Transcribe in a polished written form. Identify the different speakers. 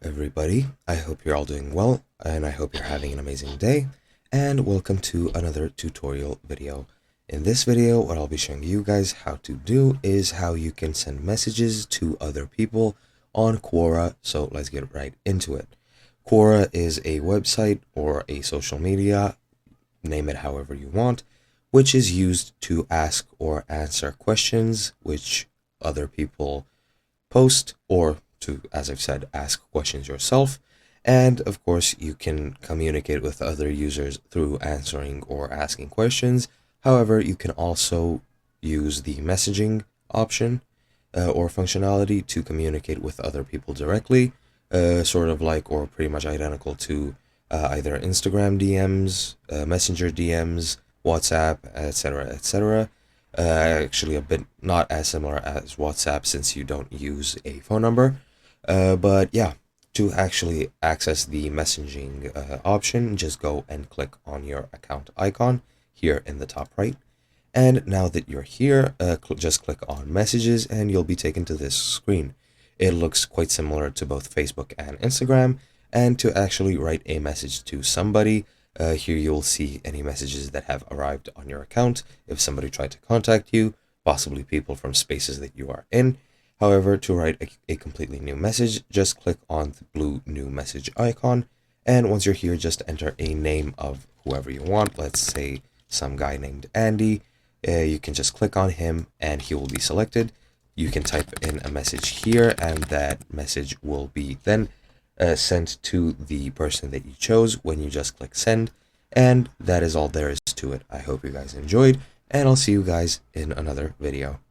Speaker 1: everybody. I hope you're all doing well, and I hope you're having an amazing day, and welcome to another tutorial video. In this video, what I'll be showing you guys how to do is how you can send messages to other people on Quora, so let's get right into it. Quora is a website or a social media, name it however you want, which is used to ask or answer questions which other people post, or to, as I've said, ask questions yourself. And of course, you can communicate with other users through answering or asking questions. However, you can also use the messaging option or functionality to communicate with other people directly, sort of like or pretty much identical to either Instagram DMs, Messenger DMs, WhatsApp, etc., etc. Actually a bit not as similar as WhatsApp since you don't use a phone number. But yeah, to actually access the messaging option, just go and click on your account icon here in the top right. And now that you're here, just click on messages and you'll be taken to this screen. It looks quite similar to both Facebook and Instagram. And to actually write a message to somebody, here you'll see any messages that have arrived on your account if somebody tried to contact you, possibly people from spaces that you are in. However, to write a completely new message, just click on the blue new message icon. And once you're here, just enter a name of whoever you want. Let's say some guy named Andy. You can just click on him and he will be selected. You can type in a message here and that message will be then sent to the person that you chose when you just click send. And that is all there is to it. I hope you guys enjoyed, and I'll see you guys in another video.